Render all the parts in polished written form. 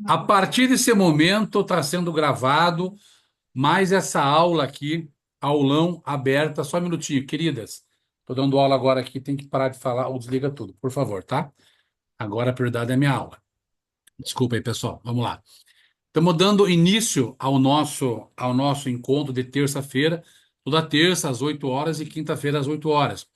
A partir desse momento está sendo gravado mais essa aula aqui, aulão aberta. Só um minutinho, queridas. Estou dando aula agora aqui, tem que parar de falar ou desliga tudo, por favor, tá? Agora a prioridade é a minha aula. Desculpa aí, pessoal. Vamos lá. Estamos dando início ao nosso encontro de terça-feira, toda terça às 8 horas e quinta-feira às 8 horas.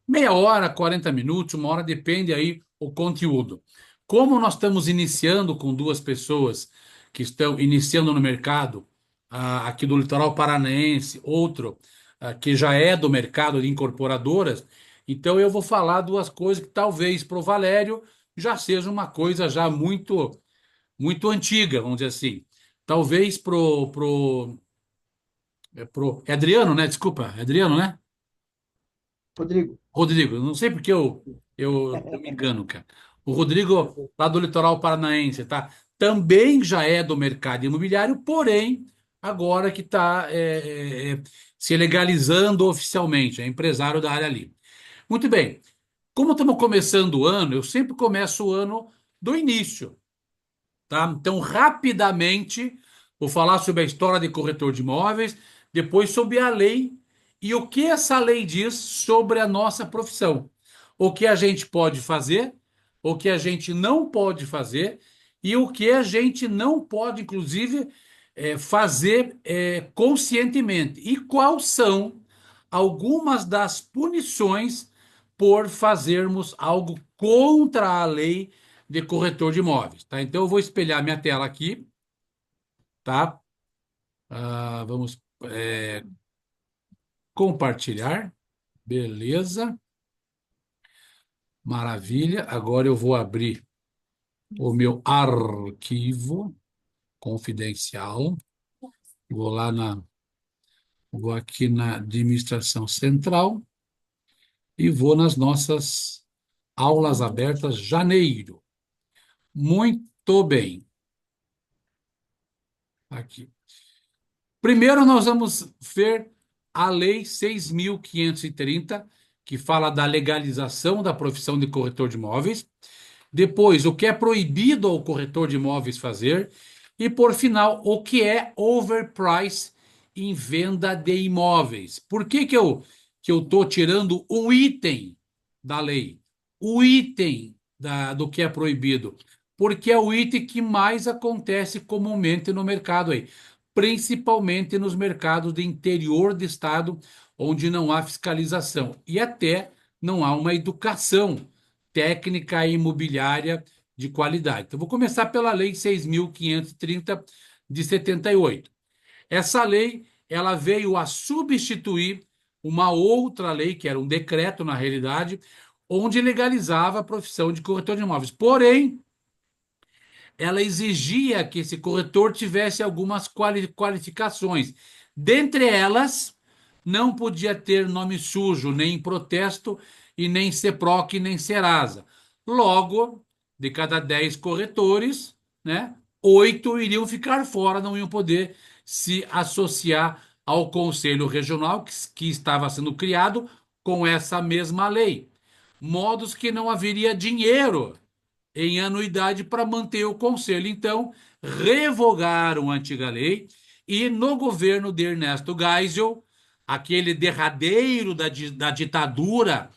Meia hora, 40 minutos, uma hora, depende aí o conteúdo. Como nós estamos iniciando com duas pessoas que estão iniciando no mercado, aqui do litoral paranaense, outro que já é do mercado de incorporadoras, então eu vou falar duas coisas que talvez para o Valério já seja uma coisa já muito, muito antiga, vamos dizer assim. Talvez é Adriano, né? Desculpa, é Adriano, né? Rodrigo, Rodrigo, não sei porque eu me engano, cara. O Rodrigo, lá do litoral paranaense, tá? Também já é do mercado imobiliário, porém, agora que está se legalizando oficialmente, é empresário da área ali. Muito bem. Como estamos começando o ano, eu sempre começo o ano do início, tá? Então, rapidamente, vou falar sobre a história de corretor de imóveis, depois sobre a lei e o que essa lei diz sobre a nossa profissão. O que a gente pode fazer, o que a gente não pode fazer e o que a gente não pode, inclusive, fazer conscientemente. E quais são algumas das punições por fazermos algo contra a lei de corretor de imóveis, tá? Então eu vou espelhar minha tela aqui, tá? Vamos compartilhar, beleza, maravilha. Agora eu vou abrir o meu arquivo confidencial. Vou lá vou aqui na administração central e vou nas nossas aulas abertas janeiro. Muito bem, aqui. Primeiro, nós vamos ver a Lei 6.530, que fala da legalização da profissão de corretor de imóveis. Depois, o que é proibido ao corretor de imóveis fazer. E, por final, o que é overprice em venda de imóveis. Por que eu estou tirando um item da lei? O item do que é proibido. Porque é o item que mais acontece comumente no mercado aí, principalmente nos mercados de interior do estado, onde não há fiscalização e até não há uma educação técnica e imobiliária de qualidade. Então, vou começar pela Lei 6.530 de 78. Essa lei, ela veio a substituir uma outra lei, que era um decreto, na realidade, onde legalizava a profissão de corretor de imóveis. Porém, ela exigia que esse corretor tivesse algumas qualificações. Dentre elas, não podia ter nome sujo, nem em protesto, e nem CEPROC, nem Serasa. Logo, de cada 10 corretores, né, 8 iriam ficar fora, não iam poder se associar ao Conselho Regional que estava sendo criado com essa mesma lei. Modos que não haveria dinheiro em anuidade para manter o conselho. Então, revogaram a antiga lei e no governo de Ernesto Geisel, aquele derradeiro da ditadura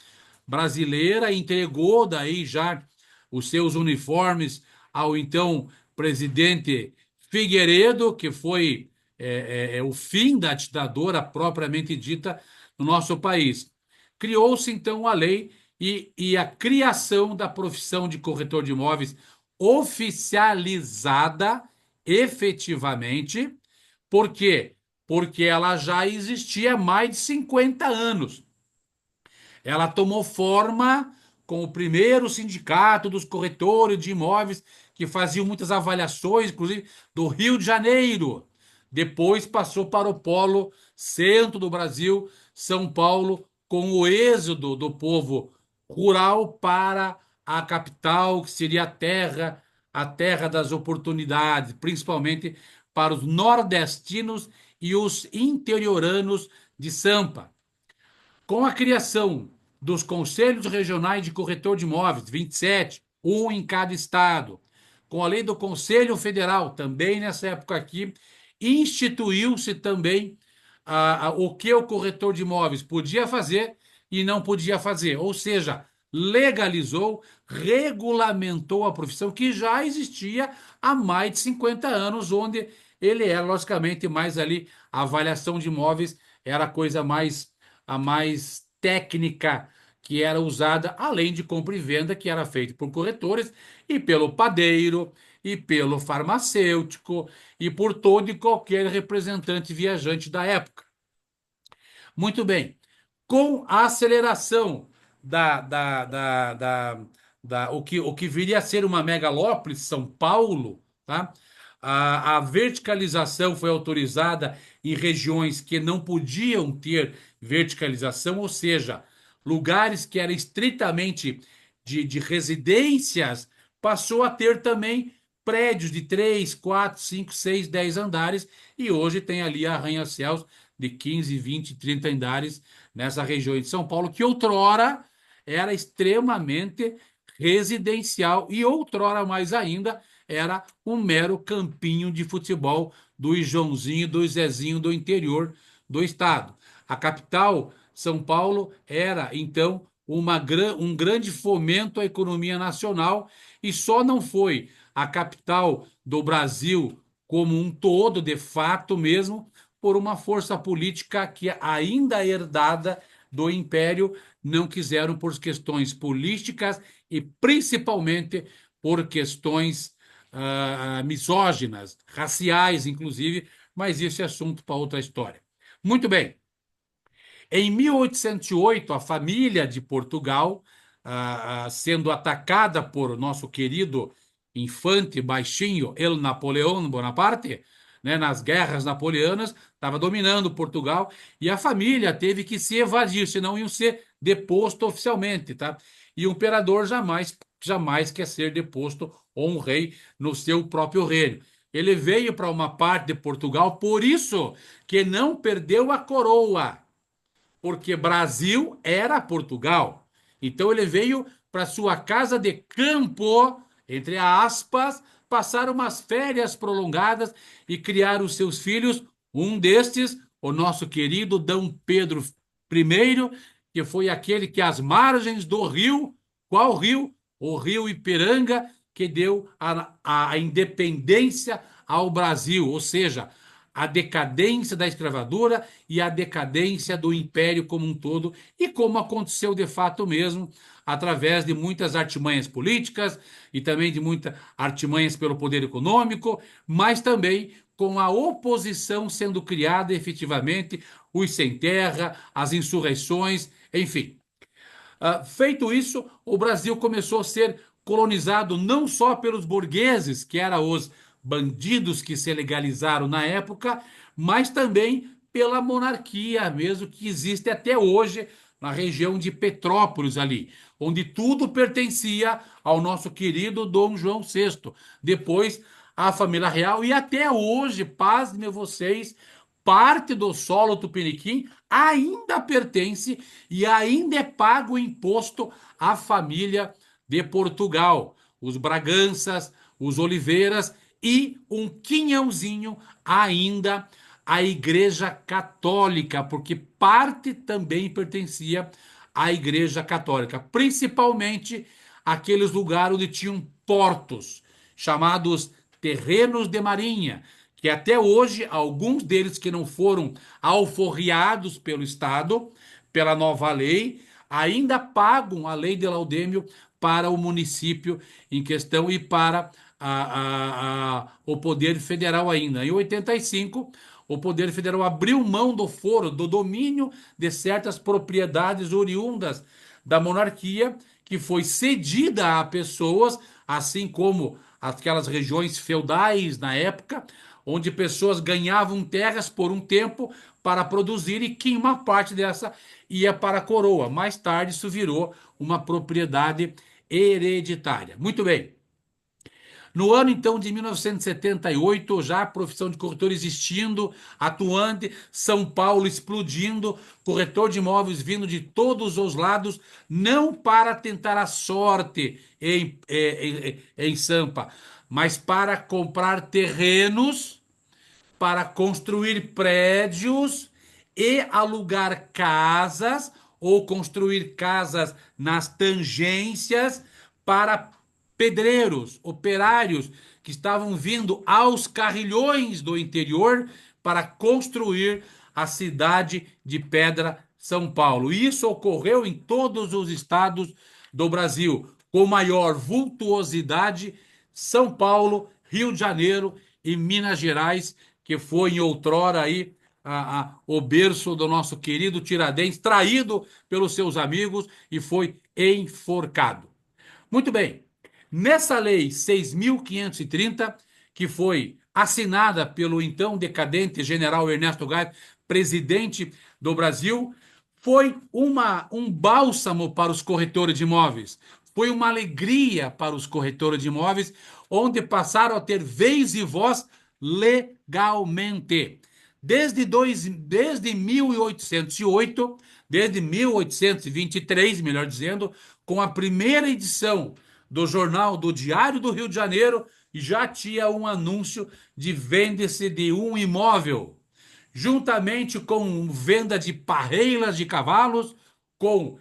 brasileira, entregou daí já os seus uniformes ao então presidente Figueiredo, que foi o fim da ditadura propriamente dita no nosso país. Criou-se então a lei e a criação da profissão de corretor de imóveis oficializada efetivamente. Por quê? Porque ela já existia há mais de 50 anos. Ela tomou forma com o primeiro sindicato dos corretores de imóveis, que faziam muitas avaliações, inclusive do Rio de Janeiro. Depois passou para o polo centro do Brasil, São Paulo, com o êxodo do povo rural para a capital, que seria a terra das oportunidades, principalmente para os nordestinos e os interioranos de Sampa. Com a criação dos conselhos regionais de corretor de imóveis, 27, um em cada estado, com a lei do Conselho Federal, também nessa época aqui, instituiu-se também o que o corretor de imóveis podia fazer e não podia fazer. Ou seja, legalizou, regulamentou a profissão que já existia há mais de 50 anos, onde ele era, logicamente, mais ali, a avaliação de imóveis era a mais técnica que era usada, além de compra e venda, que era feita por corretores e pelo padeiro, e pelo farmacêutico, e por todo e qualquer representante viajante da época. Muito bem. Com a aceleração o que viria a ser uma megalópole, São Paulo, tá? A verticalização foi autorizada em regiões que não podiam ter verticalização, ou seja, lugares que eram estritamente de residências, passou a ter também prédios de 3, 4, 5, 6, 10 andares, e hoje tem ali arranha-céus de 15, 20, 30 andares nessa região de São Paulo, que outrora era extremamente residencial e outrora mais ainda era um mero campinho de futebol do Joãozinho, do Zezinho do interior do estado. A capital, São Paulo, era então um grande fomento à economia nacional e só não foi a capital do Brasil como um todo, de fato mesmo, por uma força política que ainda herdada do Império, não quiseram por questões políticas e principalmente por questões misóginas, raciais, inclusive, mas isso é assunto para outra história. Muito bem. Em 1808, a família de Portugal, sendo atacada por nosso querido infante baixinho, El Napoleão Bonaparte, né, nas guerras napoleonas, estava dominando Portugal e a família teve que se evadir, senão iam ser deposto oficialmente, tá? E o imperador jamais quer ser deposto ou um rei no seu próprio reino. Ele veio para uma parte de Portugal, por isso que não perdeu a coroa, porque Brasil era Portugal. Então ele veio para sua casa de campo, entre aspas, passar umas férias prolongadas e criar os seus filhos. Um destes, o nosso querido Dom Pedro I, que foi aquele que às margens do rio, qual rio? O rio Ipiranga, que deu a independência ao Brasil, ou seja, a decadência da escravatura e a decadência do império como um todo, e como aconteceu de fato mesmo, através de muitas artimanhas políticas e também de muitas artimanhas pelo poder econômico, mas também com a oposição sendo criada efetivamente, os sem terra, as insurreições, enfim. Feito isso, o Brasil começou a ser colonizado não só pelos burgueses, que eram os bandidos que se legalizaram na época, mas também pela monarquia mesmo que existe até hoje na região de Petrópolis ali, onde tudo pertencia ao nosso querido Dom João VI. Depois a família real e até hoje, pasmem vocês, parte do solo tupiniquim ainda pertence e ainda é pago imposto à família de Portugal, os Braganças, os Oliveiras e um quinhãozinho ainda à Igreja Católica, porque parte também pertencia à Igreja Católica, principalmente aqueles lugares onde tinham portos, chamados terrenos de marinha, que até hoje, alguns deles que não foram alforriados pelo Estado, pela nova lei, ainda pagam a lei de Laudêmio para o município em questão e para o Poder Federal ainda. Em 85, o Poder Federal abriu mão do foro, do domínio de certas propriedades oriundas da monarquia, que foi cedida a pessoas, assim como aquelas regiões feudais na época, onde pessoas ganhavam terras por um tempo para produzir e que uma parte dessa ia para a coroa. Mais tarde isso virou uma propriedade hereditária. Muito bem. No ano, então, de 1978, já a profissão de corretor existindo, atuante, São Paulo explodindo, corretor de imóveis vindo de todos os lados, não para tentar a sorte em Sampa, mas para comprar terrenos, para construir prédios e alugar casas ou construir casas nas tangências para pedreiros, operários que estavam vindo aos carrilhões do interior para construir a cidade de Pedra, São Paulo. Isso ocorreu em todos os estados do Brasil, com maior vultuosidade, São Paulo, Rio de Janeiro e Minas Gerais, que foi em outrora aí o berço do nosso querido Tiradentes, traído pelos seus amigos e foi enforcado. Muito bem. Nessa lei 6.530, que foi assinada pelo então decadente general Ernesto Geisel, presidente do Brasil, foi um bálsamo para os corretores de imóveis. Foi uma alegria para os corretores de imóveis, onde passaram a ter vez e voz legalmente. Desde 1808, desde 1823, melhor dizendo, com a primeira edição do jornal do Diário do Rio de Janeiro, já tinha um anúncio de venda-se de um imóvel, juntamente com venda de parreiras de cavalos, com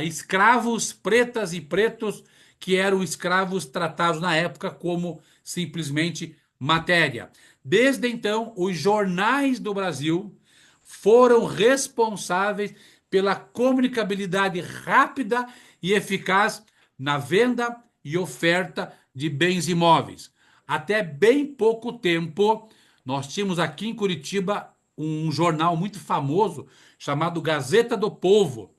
escravos pretas e pretos, que eram escravos tratados na época como simplesmente matéria. Desde então, os jornais do Brasil foram responsáveis pela comunicabilidade rápida e eficaz na venda e oferta de bens imóveis. Até bem pouco tempo, nós tínhamos aqui em Curitiba um jornal muito famoso chamado Gazeta do Povo,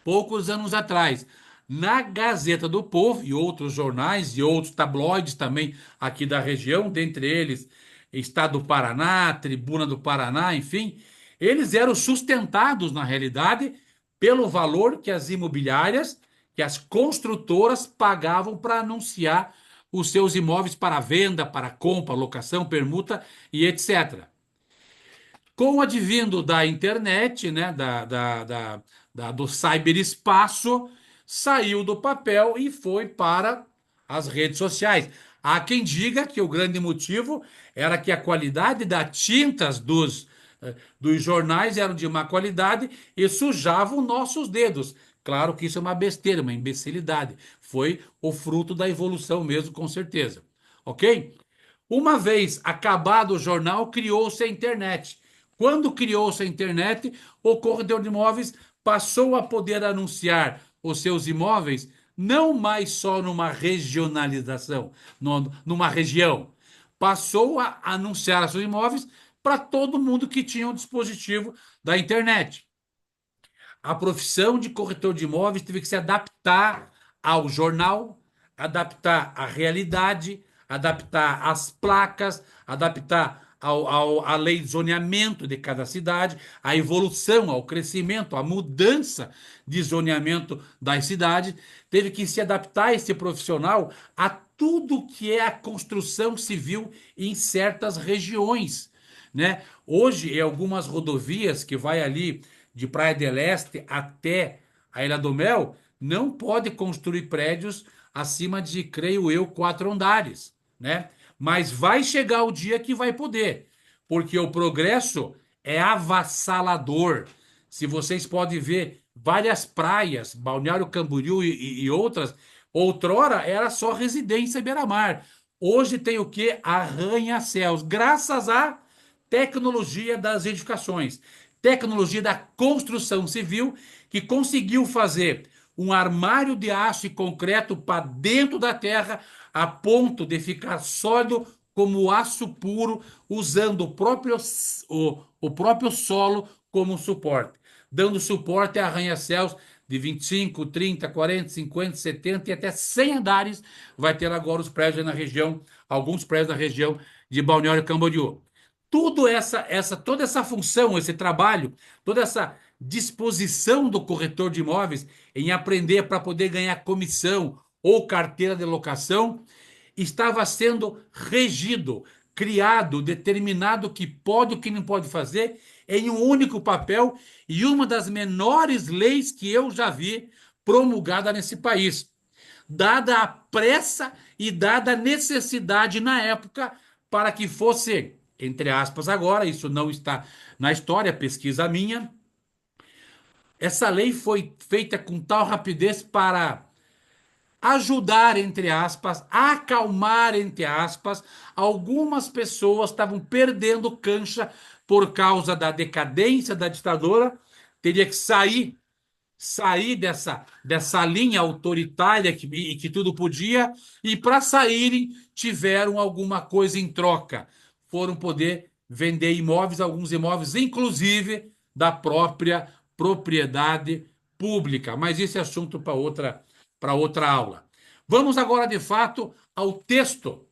poucos anos atrás. Na Gazeta do Povo e outros jornais e outros tabloides também aqui da região, dentre eles Estado do Paraná, Tribuna do Paraná, enfim, eles eram sustentados, na realidade, pelo valor que as imobiliárias, que as construtoras pagavam para anunciar os seus imóveis para venda, para compra, locação, permuta e etc. Com o advindo da internet, né, do cyberespaço, saiu do papel e foi para as redes sociais. Há quem diga que o grande motivo era que a qualidade das tintas dos jornais eram de má qualidade e sujavam nossos dedos. Claro que isso é uma besteira, uma imbecilidade. Foi o fruto da evolução mesmo, com certeza. Ok? Uma vez acabado o jornal, criou-se a internet. Quando criou-se a internet, o corretor de imóveis passou a poder anunciar os seus imóveis não mais só numa regionalização, numa região. Passou a anunciar seus imóveis para todo mundo que tinha um dispositivo da internet. A profissão de corretor de imóveis teve que se adaptar ao jornal, adaptar à realidade, adaptar às placas, adaptar à lei de zoneamento de cada cidade, à evolução, ao crescimento, à mudança de zoneamento das cidades. Teve que se adaptar esse profissional a tudo que é a construção civil em certas regiões, né? Hoje, em algumas rodovias que vai ali de Praia del Este até a Ilha do Mel, não pode construir prédios acima de, creio eu, 4 andares, né? Mas vai chegar o dia que vai poder, porque o progresso é avassalador. Se vocês podem ver várias praias, Balneário Camboriú e outras, outrora era só residência beira-mar. Hoje tem o que? Arranha-céus, graças à tecnologia das edificações, tecnologia da construção civil, que conseguiu fazer um armário de aço e concreto para dentro da terra, a ponto de ficar sólido como aço puro, usando o próprio solo como suporte, dando suporte a arranha-céus de 25, 30, 40, 50, 70 e até 100 andares. Vai ter agora os prédios na região, alguns prédios na região de Balneário Camboriú. Toda essa função, esse trabalho, toda essa disposição do corretor de imóveis em aprender para poder ganhar comissão ou carteira de locação, estava sendo regido, criado, determinado o que pode e o que não pode fazer em um único papel e uma das menores leis que eu já vi promulgada nesse país, dada a pressa e dada a necessidade na época para que fosse, entre aspas, agora, isso não está na história, pesquisa minha, essa lei foi feita com tal rapidez para ajudar, entre aspas, acalmar, entre aspas, algumas pessoas estavam perdendo cancha por causa da decadência da ditadura, teria que sair dessa linha autoritária que tudo podia, e para saírem tiveram alguma coisa em troca. Foram poder vender imóveis, alguns imóveis, inclusive da própria propriedade pública. Mas esse é assunto para outra aula. Vamos agora, de fato, ao texto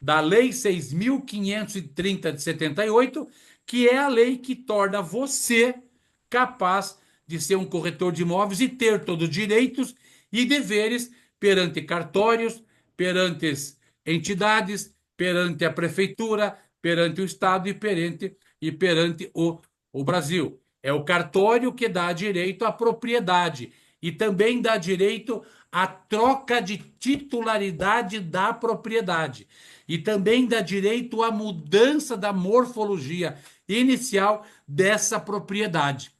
da Lei 6.530 de 78, que é a lei que torna você capaz de ser um corretor de imóveis e ter todos os direitos e deveres perante cartórios, perante entidades, perante a prefeitura, perante o Estado e perante o Brasil. É o cartório que dá direito à propriedade e também dá direito à troca de titularidade da propriedade. E também dá direito à mudança da morfologia inicial dessa propriedade.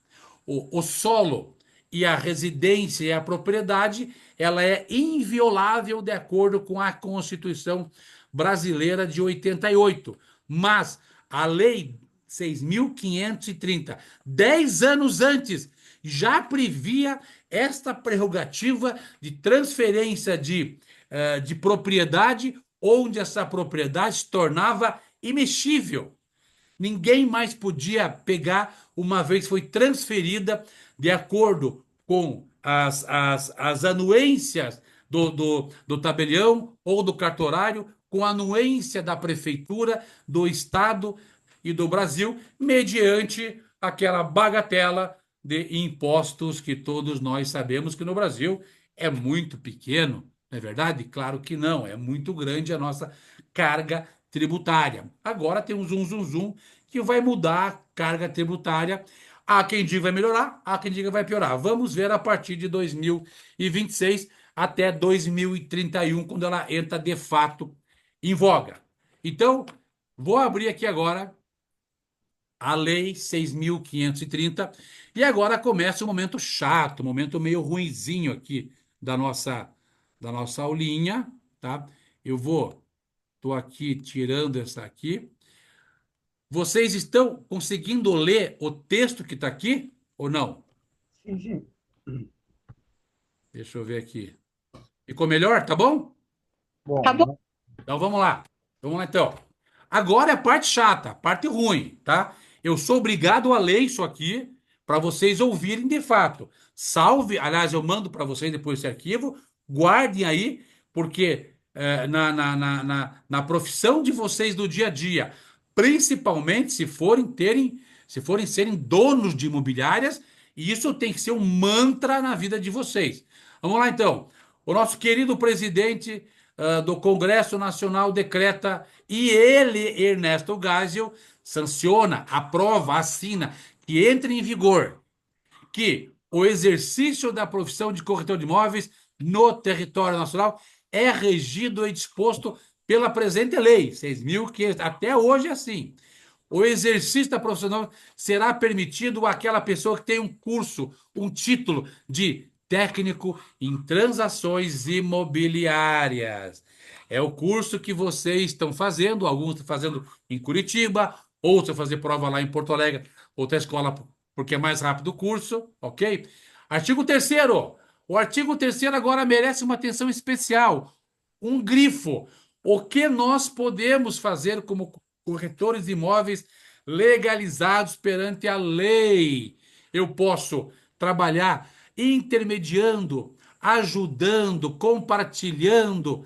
O solo e a residência e a propriedade, ela é inviolável de acordo com a Constituição Brasileira de 88. Mas a Lei 6.530, 10 anos antes, já previa esta prerrogativa de transferência de propriedade, onde essa propriedade se tornava imexível. Ninguém mais podia pegar, uma vez foi transferida, de acordo com as anuências do tabelião ou do cartorário, com a anuência da prefeitura, do Estado e do Brasil, mediante aquela bagatela de impostos que todos nós sabemos que no Brasil é muito pequeno, não é verdade? Claro que não, é muito grande a nossa carga tributária. Agora tem um zoom, zoom, zoom, que vai mudar a carga tributária. Há quem diga vai melhorar, há quem diga vai piorar. Vamos ver a partir de 2026 até 2031, quando ela entra de fato em voga. Então, vou abrir aqui agora a Lei 6.530 e agora começa o momento chato, o momento meio ruinzinho aqui da nossa aulinha, tá? Estou aqui tirando essa aqui. Vocês estão conseguindo ler o texto que está aqui ou não? Sim, sim. Deixa eu ver aqui. Ficou melhor? Tá bom? Tá bom. Então vamos lá. Vamos lá então. Agora é a parte chata, a parte ruim, tá? Eu sou obrigado a ler isso aqui para vocês ouvirem de fato. Salve, aliás, eu mando para vocês depois esse arquivo, guardem aí, porque na profissão de vocês do dia a dia, principalmente se forem serem donos de imobiliárias, isso tem que ser um mantra na vida de vocês. Vamos lá então. O nosso querido presidente do Congresso Nacional decreta e ele, Ernesto Geisel, sanciona, aprova, assina que entre em vigor que o exercício da profissão de corretor de imóveis no território nacional é regido e disposto pela presente lei, 6.500, até hoje é assim. O exercício da profissão será permitido àquela pessoa que tem um curso, um título de técnico em transações imobiliárias. É o curso que vocês estão fazendo, alguns estão fazendo em Curitiba, outros vão fazer prova lá em Porto Alegre, outra escola, porque é mais rápido o curso, ok? Artigo 3º. O artigo 3º agora merece uma atenção especial. Um grifo. O que nós podemos fazer como corretores de imóveis legalizados perante a lei? Eu posso trabalhar intermediando, ajudando, compartilhando,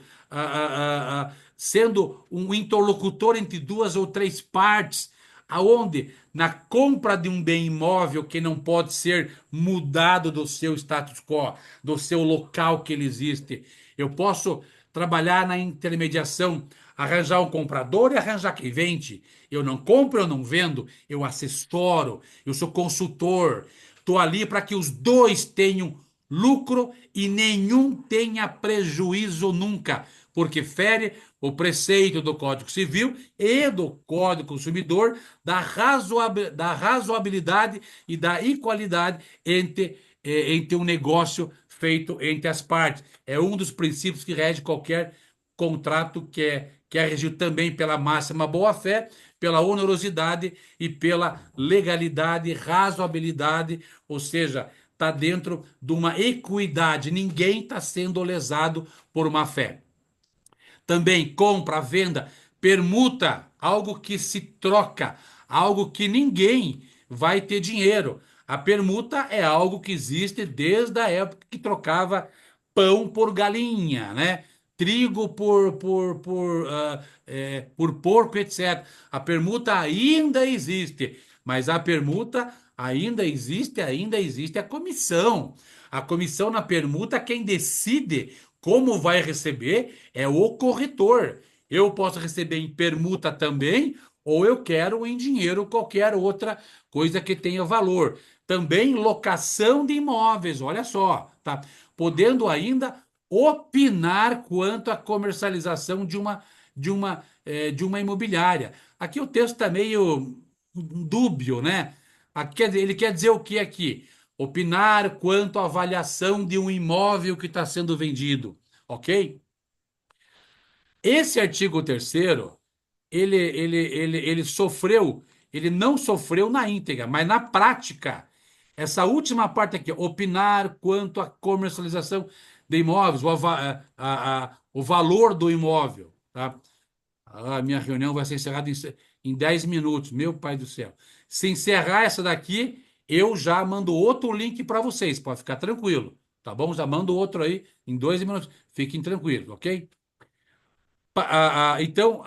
sendo um interlocutor entre duas ou três partes, aonde na compra de um bem imóvel que não pode ser mudado do seu status quo, do seu local que ele existe, eu posso trabalhar na intermediação, arranjar um comprador e arranjar quem vende. Eu não compro, eu não vendo, eu assessoro, eu sou consultor. Estou ali para que os dois tenham lucro e nenhum tenha prejuízo nunca, porque fere o preceito do Código Civil e do Código Consumidor da razoabilidade e da equalidade entre um negócio feito entre as partes. É um dos princípios que rege qualquer contrato que é regido também pela máxima boa-fé, pela onerosidade e pela legalidade, razoabilidade, ou seja, está dentro de uma equidade. Ninguém está sendo lesado por má fé. Também compra, venda, permuta, algo que se troca, algo que ninguém vai ter dinheiro. A permuta é algo que existe desde a época que trocava pão por galinha, né? Trigo por porco, etc. A permuta ainda existe, mas a permuta ainda existe a comissão. A comissão na permuta, quem decide como vai receber é o corretor. Eu posso receber em permuta também, ou eu quero em dinheiro qualquer outra coisa que tenha valor. Também locação de imóveis, olha só, tá? Podendo ainda opinar quanto à comercialização de uma imobiliária. Aqui o texto está meio dúbio, né? Aqui, ele quer dizer o que aqui? Opinar quanto à avaliação de um imóvel que está sendo vendido, ok? Esse artigo terceiro, ele sofreu, ele não sofreu na íntegra, mas na prática, essa última parte aqui, opinar quanto à comercialização de imóveis, o valor do imóvel, tá? A minha reunião vai ser encerrada em 10 minutos, meu pai do céu. Se encerrar essa daqui, eu já mando outro link para vocês, pode ficar tranquilo, tá bom? Já mando outro aí em 2 minutos, fiquem tranquilos, ok? Então,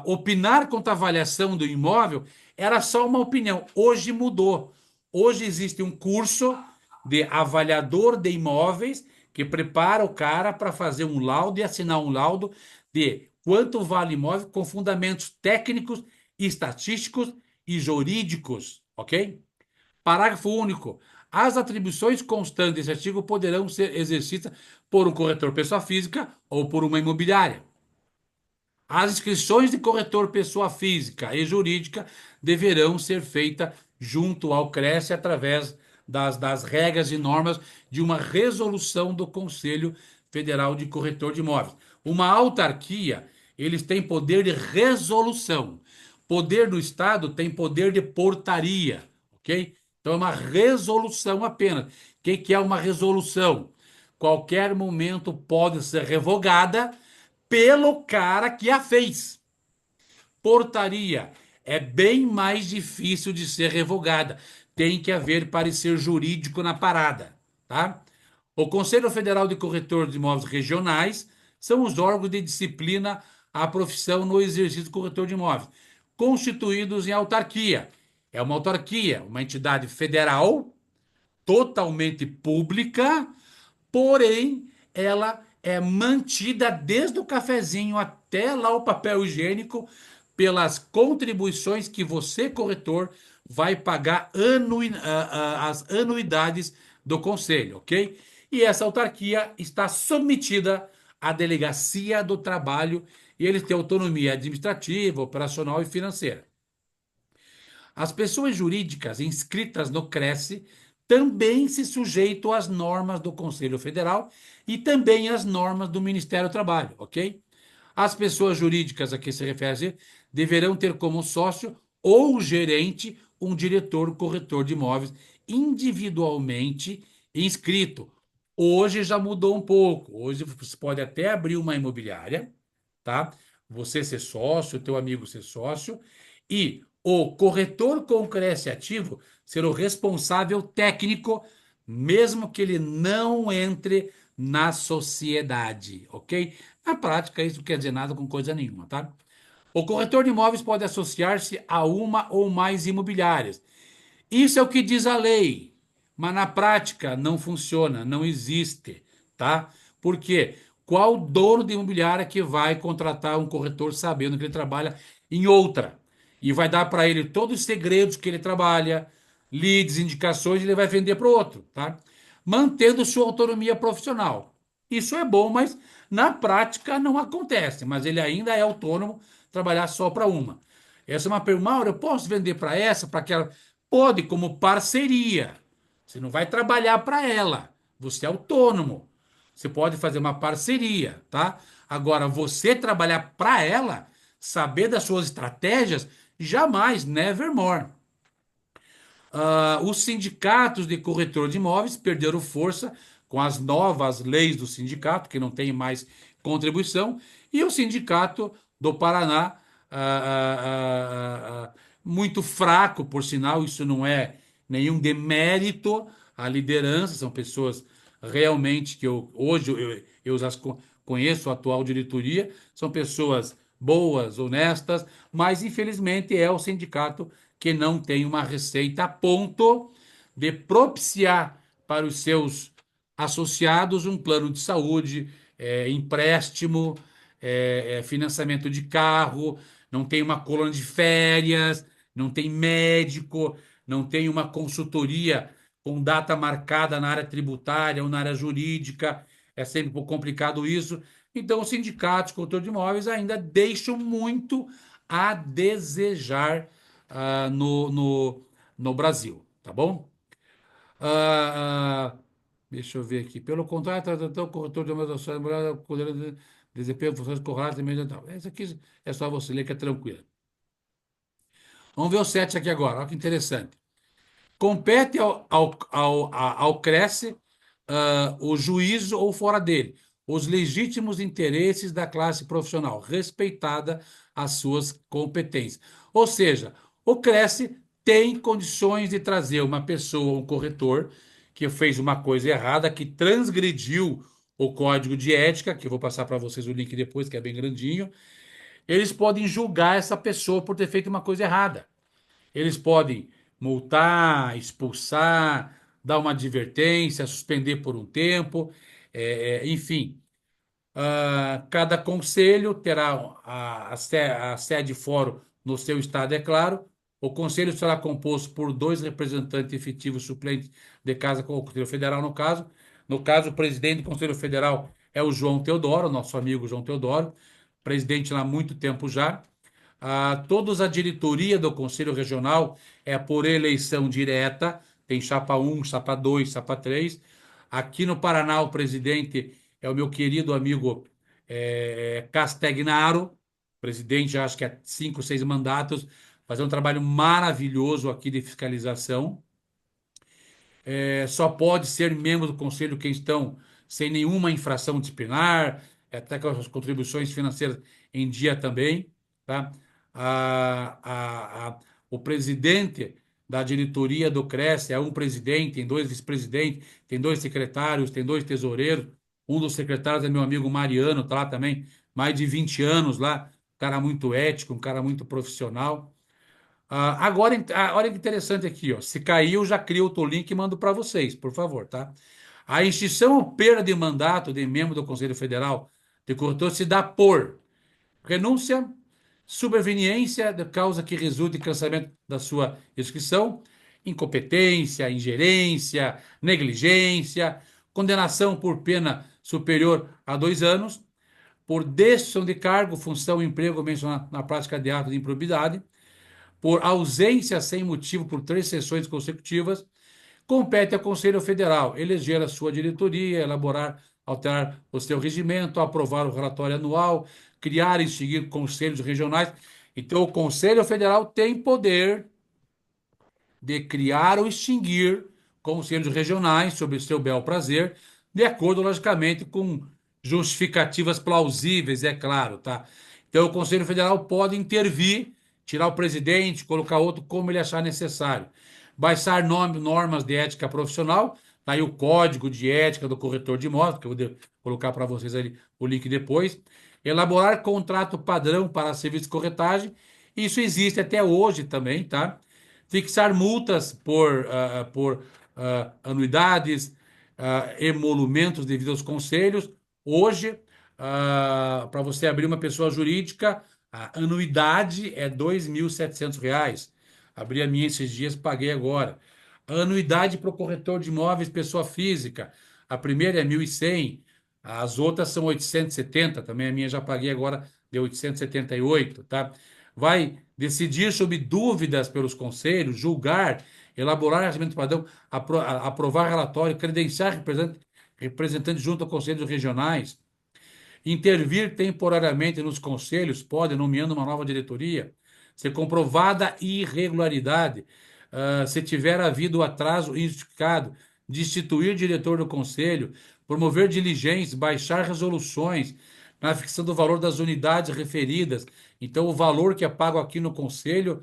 opinar quanto à avaliação do imóvel era só uma opinião. Hoje mudou. Hoje existe um curso de avaliador de imóveis que prepara o cara para fazer um laudo e assinar um laudo de quanto vale imóvel com fundamentos técnicos, estatísticos e jurídicos, ok? Parágrafo único. As atribuições constantes desse artigo poderão ser exercidas por um corretor pessoa física ou por uma imobiliária. As inscrições de corretor pessoa física e jurídica deverão ser feitas junto ao CRES através das regras e normas de uma resolução do Conselho Federal de Corretor de Imóveis. Uma autarquia, eles têm poder de resolução. Poder do Estado tem poder de portaria, ok? Então é uma resolução apenas. O que é uma resolução? Qualquer momento pode ser revogada pelo cara que a fez. Portaria é bem mais difícil de ser revogada. Tem que haver parecer jurídico na parada, tá? O Conselho Federal de Corretor de Imóveis Regionais são os órgãos de disciplina à profissão no exercício do corretor de imóveis, constituídos em autarquia. É uma autarquia, uma entidade federal totalmente pública, porém ela é mantida desde o cafezinho até lá o papel higiênico pelas contribuições que você, corretor, vai pagar as anuidades do conselho, ok? E essa autarquia está submetida à delegacia do trabalho e eles têm autonomia administrativa, operacional e financeira. As pessoas jurídicas inscritas no Cresce também se sujeitam às normas do Conselho Federal e também às normas do Ministério do Trabalho, ok? As pessoas jurídicas a que se refere deverão ter como sócio ou gerente um diretor corretor de imóveis individualmente inscrito. Hoje já mudou um pouco. Hoje você pode até abrir uma imobiliária, tá? Você ser sócio, teu amigo ser sócio, e o corretor com Cresce ativo ser o responsável técnico, mesmo que ele não entre na sociedade, ok? Na prática, isso não quer dizer nada com coisa nenhuma, tá? O corretor de imóveis pode associar-se a uma ou mais imobiliárias. Isso é o que diz a lei, mas na prática não funciona, não existe, tá? Por quê? qual dono de imobiliária que vai contratar um corretor sabendo que ele trabalha em outra? E vai dar para ele todos os segredos que ele trabalha, leads, indicações, e ele vai vender para o outro, tá? Mantendo sua autonomia profissional. Isso é bom, mas na prática não acontece. Mas ele ainda é autônomo, trabalhar só para uma. Essa é uma pergunta, Mauro, eu posso vender para essa, para aquela? Pode, como parceria. Você não vai trabalhar para ela. Você é autônomo. Você pode fazer uma parceria, tá? Agora, você trabalhar para ela, saber das suas estratégias, jamais, nevermore. Os sindicatos de corretor de imóveis perderam força com as novas leis do sindicato, que não tem mais contribuição, e o sindicato do Paraná, muito fraco, por sinal, isso não é nenhum demérito à liderança, são pessoas realmente que eu as conheço, a atual diretoria, são pessoas boas, honestas, mas infelizmente é o sindicato que não tem uma receita a ponto de propiciar para os seus associados um plano de saúde, empréstimo, financiamento de carro, não tem uma colônia de férias, não tem médico, não tem uma consultoria com data marcada na área tributária ou na área jurídica. É sempre um pouco complicado isso. Então, os sindicatos, corretor de imóveis, ainda deixam muito a desejar no Brasil, tá bom? Ah, deixa eu ver aqui. Pelo contrário, o corretor de imóveis poder desempenho funções corretas e mediante. Esse aqui é só você ler que é tranquilo. Vamos ver o 7 aqui agora. Olha que interessante. Compete ao Cresce o juízo ou fora dele, os legítimos interesses da classe profissional, respeitada as suas competências. Ou seja, o Cresce tem condições de trazer uma pessoa, um corretor, que fez uma coisa errada, que transgrediu o código de ética, que eu vou passar para vocês o link depois, que é bem grandinho. Eles podem julgar essa pessoa por ter feito uma coisa errada. Eles podem multar, expulsar, dar uma advertência, suspender por um tempo, enfim. Cada conselho terá a sede fórum no seu estado, é claro. O conselho será composto por dois representantes efetivos suplentes de casa com o Conselho Federal, no caso. No caso, o presidente do Conselho Federal é o João Teodoro, nosso amigo João Teodoro, presidente lá há muito tempo já. Todos a diretoria do Conselho Regional é por eleição direta, tem chapa um, chapa 2, chapa 3. Aqui no Paraná, o presidente é o meu querido amigo Castegnaro, presidente, acho que há 5, 6 mandatos, fazendo um trabalho maravilhoso aqui de fiscalização. Só pode ser membro do conselho quem estão sem nenhuma infração disciplinar, até com as contribuições financeiras em dia também, tá? O presidente da diretoria do Cresce é um presidente, tem dois vice-presidentes, tem dois secretários, tem dois tesoureiros. Um dos secretários é meu amigo Mariano, tá lá também, mais de 20 anos lá, um cara muito ético, um cara muito profissional. Agora, olha que interessante aqui, ó. Se caiu, já crio outro link e mando para vocês, por favor, tá? A extinção ou perda de mandato de membro do Conselho Federal de Corretor se dá por renúncia, superveniência de causa que resulte em cancelamento da sua inscrição, incompetência, ingerência, negligência, condenação por pena superior a 2 anos, por destituição de cargo, função, emprego mencionado na prática de ato de improbidade, por ausência sem motivo por 3 sessões consecutivas, compete ao Conselho Federal eleger a sua diretoria, elaborar, alterar o seu regimento, aprovar o relatório anual, criar e seguir conselhos regionais. Então, o Conselho Federal tem poder de criar ou extinguir conselhos regionais sobre o seu bel prazer, de acordo, logicamente, com justificativas plausíveis, é claro, tá? Então, o Conselho Federal pode intervir, tirar o presidente, colocar outro como ele achar necessário. Baixar normas de ética profissional, tá aí o código de ética do corretor de imóveis, que eu vou colocar para vocês ali o link depois. Elaborar contrato padrão para serviço de corretagem, isso existe até hoje também, tá? Fixar multas por anuidades, emolumentos devido aos conselhos. Hoje, Para você abrir uma pessoa jurídica, a anuidade é R$ 2.700. Abri a minha esses dias, paguei agora. A anuidade para o corretor de imóveis, pessoa física, a primeira é 1.100, as outras são 870, também a minha já paguei agora, deu 878, tá? Vai decidir sobre dúvidas pelos conselhos, julgar, elaborar regimento padrão, aprovar relatório, credenciar representante junto a conselhos regionais, intervir temporariamente nos conselhos, pode, nomeando uma nova diretoria, ser comprovada irregularidade, se tiver havido atraso injustificado, destituir diretor do conselho, promover diligências, baixar resoluções na fixação do valor das unidades referidas. Então, o valor que é pago aqui no conselho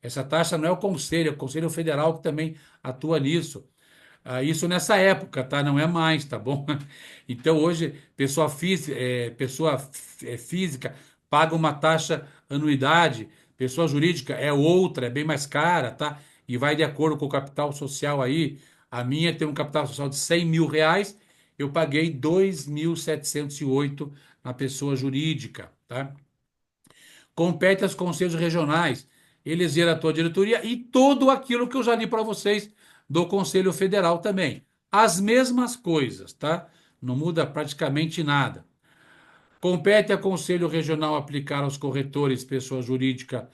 essa taxa não é o conselho, é o Conselho Federal que também atua nisso. Isso nessa época, tá? Não é mais, tá bom? Então, hoje, física paga uma taxa anuidade, pessoa jurídica é outra, é bem mais cara, tá? E vai de acordo com o capital social aí. A minha tem um capital social de R$ 100.000, eu paguei 2.708 na pessoa jurídica, tá? Compete aos conselhos regionais eleger a tua diretoria e tudo aquilo que eu já li para vocês do Conselho Federal também. As mesmas coisas, tá? Não muda praticamente nada. Compete ao Conselho Regional aplicar aos corretores, pessoa jurídica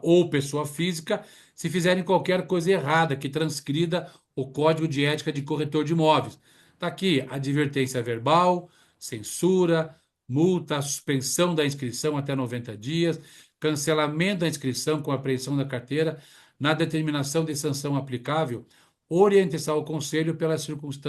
ou pessoa física, se fizerem qualquer coisa errada que transgrida o Código de Ética de Corretor de Imóveis. Está aqui advertência verbal, censura, multa, suspensão da inscrição até 90 dias, cancelamento da inscrição com apreensão da carteira, na determinação de sanção aplicável, orientação ao Conselho pelas circunstâncias